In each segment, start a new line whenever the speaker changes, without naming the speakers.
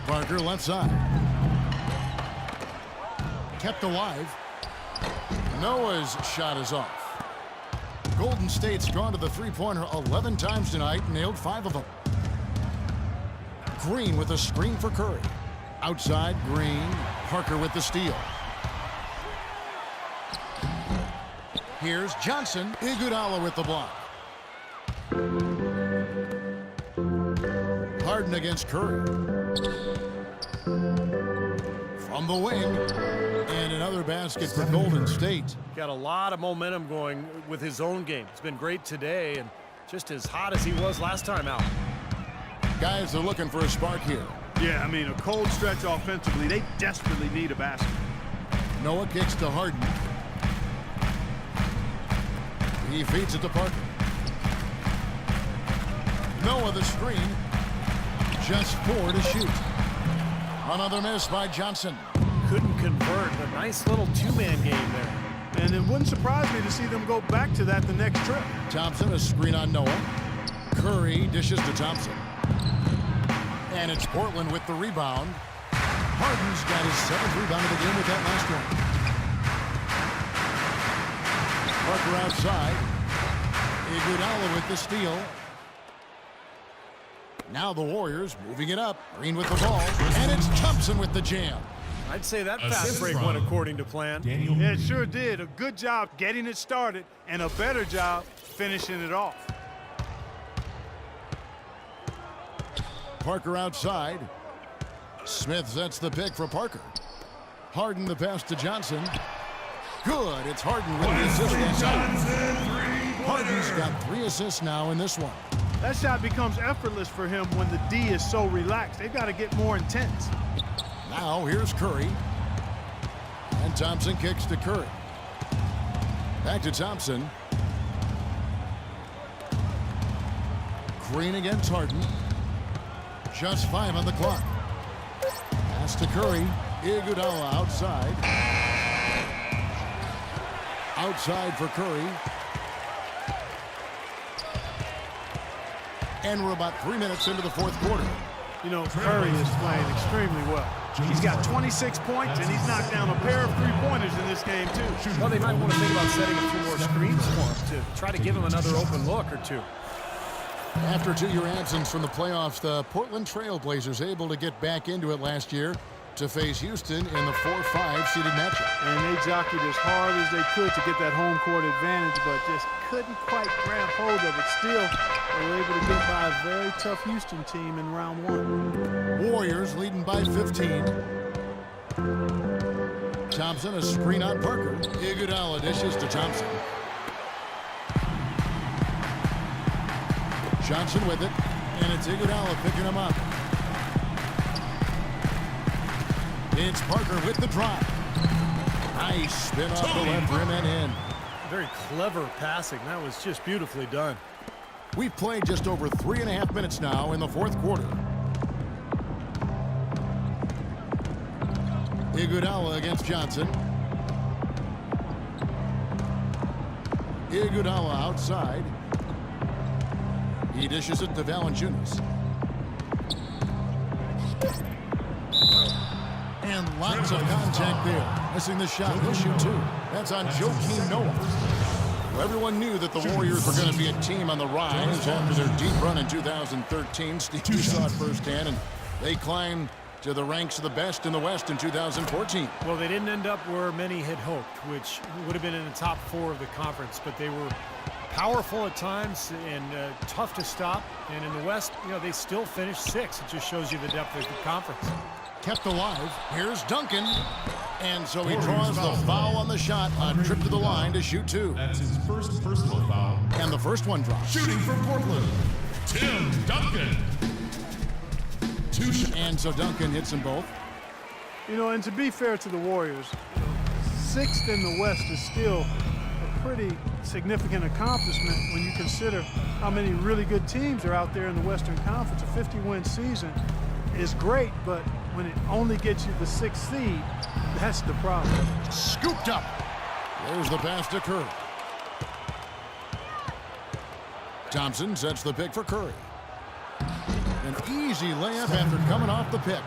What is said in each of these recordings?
Parker left side. Kept alive. Noah's shot is off. Golden State's gone to the three-pointer 11 times tonight, nailed 5 of them. Green with a screen for Curry. Outside, Green. Parker with the steal. Here's Johnson. Iguodala with the block. Harden against Curry. From the wing. And another basket for Golden State.
Got a lot of momentum going with his own game. It's been great today and just as hot as he was last time out.
Guys are looking for a spark here.
Yeah, I mean, a cold stretch offensively. They desperately need a basket.
Noah kicks to Harden. He feeds it to Parker. Noah the screen. Just 4 to shoot. Another miss by Johnson.
Couldn't convert, but nice little two-man game there.
And it wouldn't surprise me to see them go back to that the next trip.
Thompson, a screen on Noah. Curry dishes to Thompson. And it's Portland with the rebound. Harden's got his 7th rebound of the game with that last one. Parker outside. Iguodala with the steal. Now the Warriors moving it up. Green with the ball. And it's Thompson with the jam.
I'd say that fast break went according to plan.
Yeah, it sure did. A good job getting it started and a better job finishing it off.
Parker outside. Smith sets the pick for Parker. Harden the pass to Johnson. Good. It's Harden with the assist. Harden's got 3 assists now in this one.
That shot becomes effortless for him when the D is so relaxed. They've got to get more intense.
Now here's Curry. And Thompson kicks to Curry. Back to Thompson. Green against Harden. Just 5 on the clock. Pass to Curry. Iguodala outside. Outside for Curry. And we're about 3 minutes into the 4th quarter.
You know, Curry is playing extremely well. He's got 26 points, and he's knocked down a pair of three-pointers in this game, too.
Well, they might want to think about setting a few more screens for him to try to give him another open look or two.
After a 2-year absence from the playoffs, the Portland Trail Blazers able to get back into it last year to face Houston in the 4-5 seeded matchup.
And they jockeyed as hard as they could to get that home court advantage, but just couldn't quite grab hold of it. Still, they were able to get by a very tough Houston team in round 1.
Warriors leading by 15. Thompson, a screen on Parker. Iguodala dishes to Thompson. Johnson with it, and it's Iguodala picking him up. It's Parker with the drive. Nice spin off the left rim and in.
Very clever passing. That was just beautifully done.
We've played just over 3.5 minutes now in the 4th quarter. Iguodala against Johnson. Iguodala outside. He dishes it to Valanciunas. And lots of contact there. Missing the shot. He'll shoot 2. That's on Joakim Noah. Well, everyone knew that the Warriors were going to be a team on the rise after their deep run in 2013. Steve saw it firsthand, and they climbed to the ranks of the best in the West in 2014.
Well, they didn't end up where many had hoped, which would have been in the top 4 of the conference, but they were powerful at times and tough to stop. And in the West, you know, they still finished 6th. It just shows you the depth of the conference.
Kept alive. Here's Duncan. And so he draws the foul on the shot. A trip to the line to shoot 2.
That's his first personal foul.
And the first one drops.
Shooting for Portland, Tim Duncan.
2 shots. And so Duncan hits them both.
You know, and to be fair to the Warriors, 6th in the West is still a pretty significant accomplishment when you consider how many really good teams are out there in the Western Conference. A 50-win season is great, but when it only gets you the 6th seed, that's the problem.
Scooped up. There's the pass to Curry. Thompson sets the pick for Curry. An easy layup after coming off the pick.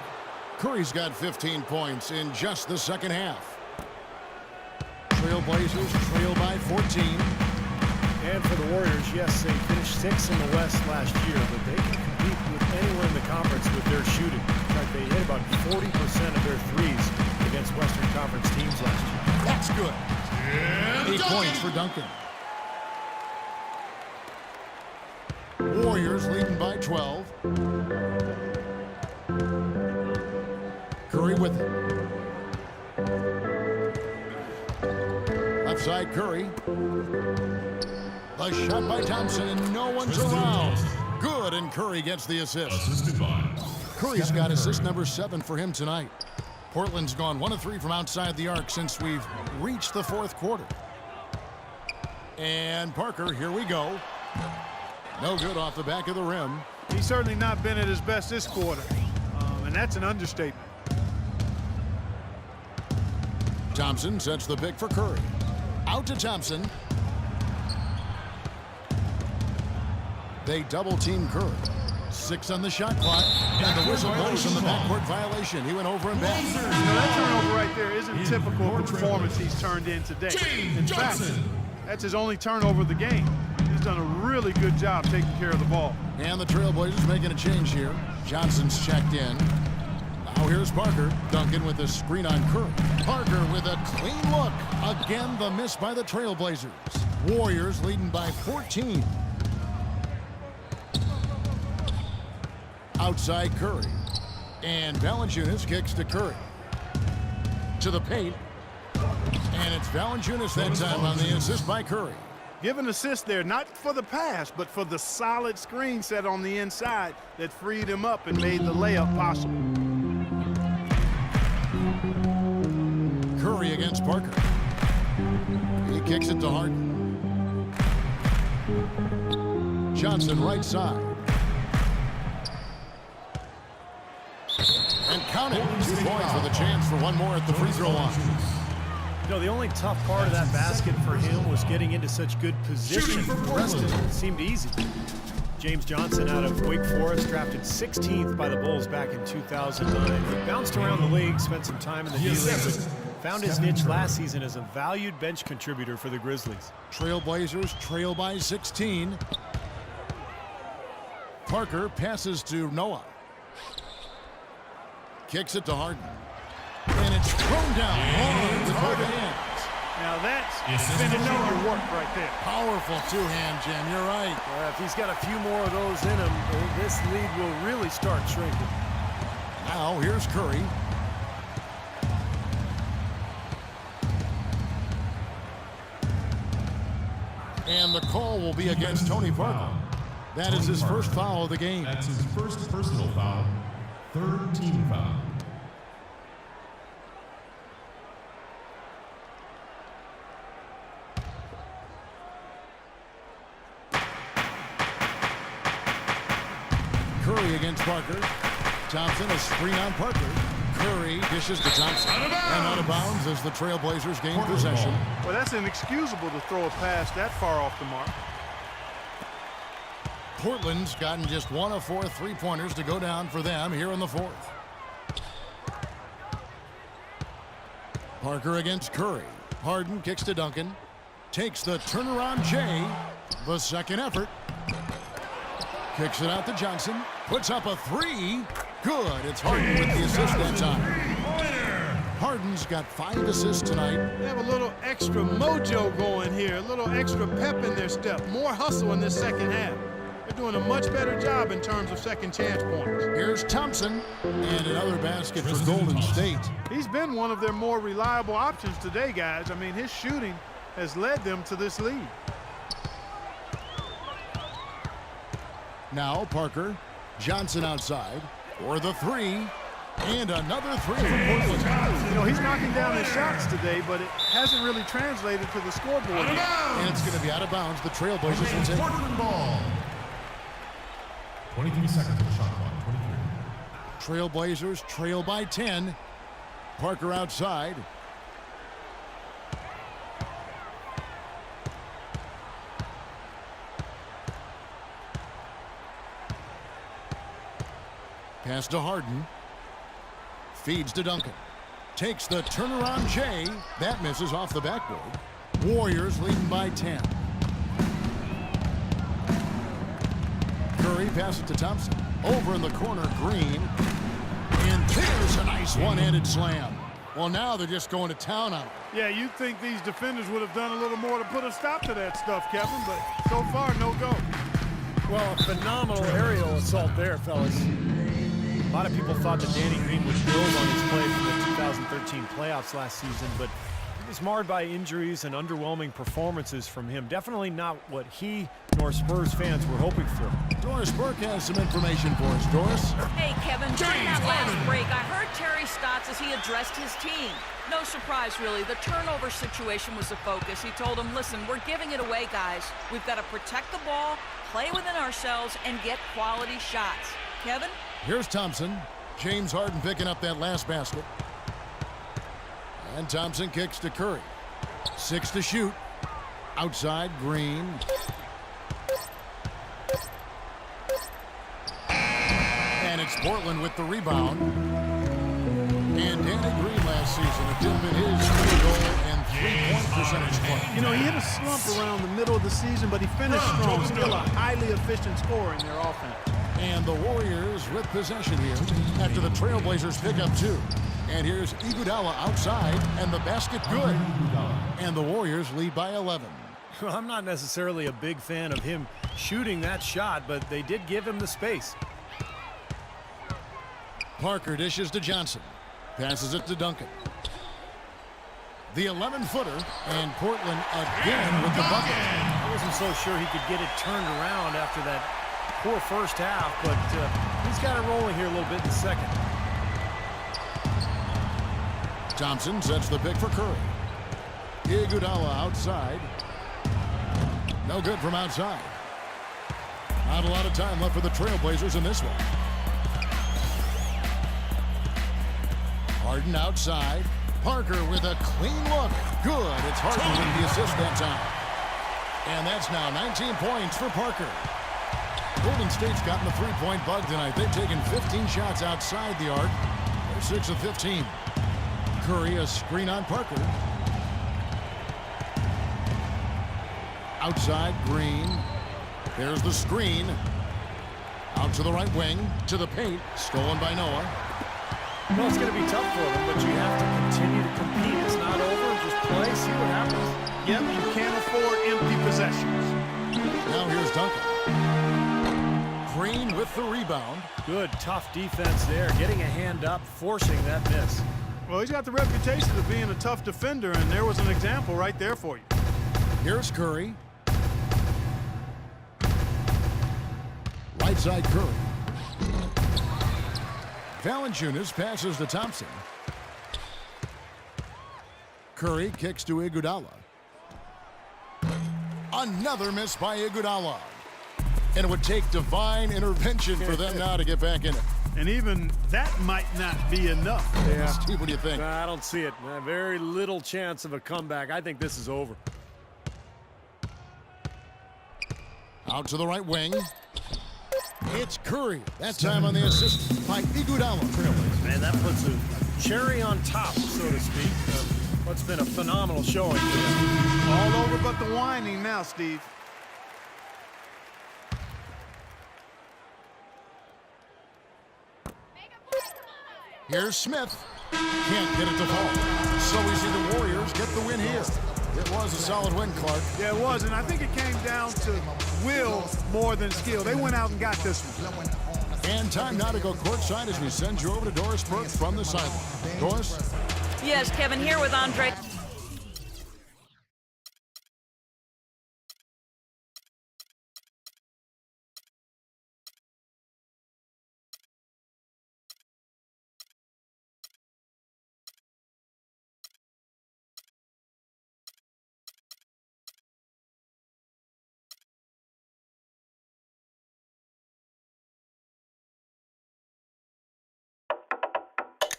Curry's got 15 points in just the second half. Trailblazers trail by 14.
And for the Warriors, yes, they finished 6th in the West last year, but they can compete with anyone in the conference with their shooting. In fact, they hit about 40% of their threes against Western Conference teams last year.
That's good. 8 points for Duncan. Warriors leading by 12. Curry with it. Left side Curry. The shot by Thompson, and no one's around. Good, and Curry gets the assist.
Assisted by
Curry's got assist number 7 for him tonight. Portland's gone 1 of 3 from outside the arc since we've reached the fourth quarter. And Parker, here we go. No good off the back of the rim.
He's certainly not been at his best this quarter, and that's an understatement.
Thompson sets the pick for Curry. Out to Thompson. They double-team Curry. 6 on the shot clock. And the whistle blows on the backcourt violation. He went over and back.
You know, that turnover right there isn't typical of the performance he's turned in today. In fact, that's his only turnover of the game. He's done a really good job taking care of the ball.
And the Trailblazers making a change here. Johnson's checked in. Now here's Parker. Duncan with a screen on Curry. Parker with a clean look. Again, the miss by the Trailblazers. Warriors leading by 14. Outside Curry. And Valanciunas kicks to Curry. To the paint. And it's Valanciunas that time on the assist by Curry.
Give an assist there, not for the pass, but for the solid screen set on the inside that freed him up and made the layup possible.
Curry against Parker. He kicks it to Harden. Johnson right side. And count it. 2 points with a chance for one more at the free throw line.
You know, the only tough part of that basket for him was getting into such good position. The rest of it seemed easy. James Johnson out of Wake Forest, drafted 16th by the Bulls back in 2009. He bounced around the league, spent some time in the D-League, but found his niche last season as a valued bench contributor for the Grizzlies.
Trailblazers trail by 16. Parker passes to Noah. Kicks it to Harden. And it's thrown down hard with both hands.
Now that's finishing your work right there.
Powerful two-hand jam, you're right.
If he's got a few more of those in him, this lead will really start shrinking.
Now here's Curry. And the call will be against Tony Parker. That is his first foul of the game.
That's his first personal foul. 3rd team foul.
Curry against Parker. Thompson, a screen on Parker. Curry dishes to Thompson. And out of bounds as the Trailblazers gain possession.
Well, that's inexcusable to throw a pass that far off the mark.
Portland's gotten just 1 of 4 3-pointers to go down for them here in the fourth. Parker against Curry. Harden kicks to Duncan. Takes the turnaround J. The second effort. Kicks it out to Johnson. Puts up a 3. Good. It's Harden with the assist that time. Harden's got 5 assists tonight.
They have a little extra mojo going here, a little extra pep in their step, more hustle in this second half. They're doing a much better job in terms of second chance points.
Here's Thompson. And another basket for Golden State.
He's been one of their more reliable options today, guys. I mean, his shooting has led them to this lead.
Now Parker. Johnson outside for the 3. And another 3 from Portland.
You know, he's knocking down his shots today, but it hasn't really translated to the scoreboard yet.
And it's going to be out of bounds. The Trailblazers will take
Portland ball. 23 seconds of the shot clock. 23.
Trailblazers trail by 10. Parker outside. Pass to Harden. Feeds to Duncan. Takes the turnaround J. That misses off the backboard. Warriors leading by 10. Curry passes to Thompson. Over in the corner, Green. And there's a nice one-handed slam. Well, now they're just going to town on it.
Yeah, you'd think these defenders would have done a little more to put a stop to that stuff, Kevin, but so far, no go.
Well, a phenomenal aerial assault there, fellas. A lot of people thought that Danny Green would build on his play from the 2013 playoffs last season, but it was marred by injuries and underwhelming performances from him. Definitely not what he nor Spurs fans were hoping for.
Doris Burke has some information for us. Doris?
Hey, Kevin, during that last break, I heard Terry Stotts as he addressed his team. No surprise, really. The turnover situation was the focus. He told them, listen, we're giving it away, guys. We've got to protect the ball, play within ourselves, and get quality shots. Kevin?
Here's Thompson. James Harden picking up that last basket. And Thompson kicks to Curry. 6 to shoot. Outside, Green. And it's Portland with the rebound. And Danny Green last season a dip in his field goal and three-point percentage point.
You know, he hit a slump around the middle of the season, but he finished strong. Still a highly efficient scorer in their offense.
And the Warriors with possession here after the Trailblazers pick up 2. And here's Iguodala outside, and the basket good. And the Warriors lead by 11.
Well, I'm not necessarily a big fan of him shooting that shot, but they did give him the space.
Parker dishes to Johnson. Passes it to Duncan. The 11-footer, and Portland again with the bucket.
I wasn't so sure he could get it turned around after that poor first half, but he's got it rolling here a little bit in the second.
Thompson sets the pick for Curry. Iguodala outside. No good from outside. Not a lot of time left for the Trailblazers in this one. Harden outside. Parker with a clean look. Good. It's Harden with the assist that time. And that's now 19 points for Parker. Golden State's gotten the three-point bug tonight. They've taken 15 shots outside the arc. They're 6 of 15. Curry, a screen on Parker. Outside, Green. There's the screen. Out to the right wing, to the paint. Stolen by Noah.
Well, it's going to be tough for them, but you have to continue to compete. It's not over. Just play, see what happens.
Yep, you can't afford empty possessions.
Now here's Duncan. Green with the rebound.
Good, tough defense there. Getting a hand up, forcing that miss.
Well, he's got the reputation of being a tough defender, and there was an example right there for you.
Here's Curry. Right side Curry. Valanciunas passes to Thompson. Curry kicks to Iguodala. Another miss by Iguodala. And it would take divine intervention for them now to get back in it.
And even that might not be enough.
Yeah.
Steve, what do you think?
I don't see it. Very little chance of a comeback. I think this is over.
Out to the right wing. It's Curry. That time on the assist by Iguodala.
Man, that puts a cherry on top, so to speak, of what's been a phenomenal showing.
All over but the whining now, Steve.
Here's Smith. Can't get it to fall. So we see the Warriors get the win here. It was a solid win, Clark.
Yeah, it was, and I think it came down to will more than skill. They went out and got this one.
And time now to go courtside as we send you over to Doris Burke from the sideline. Doris?
Yes, Kevin, here with Andre.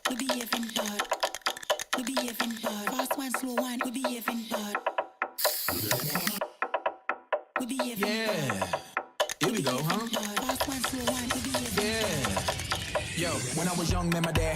We behaving bad. We behaving bad. Fast one, slow one. We behaving bad. We behaving bad.
Here we go, huh?
Fast one, slow one. We behaving bad.
Yeah. Yo, when I was young, man, my dad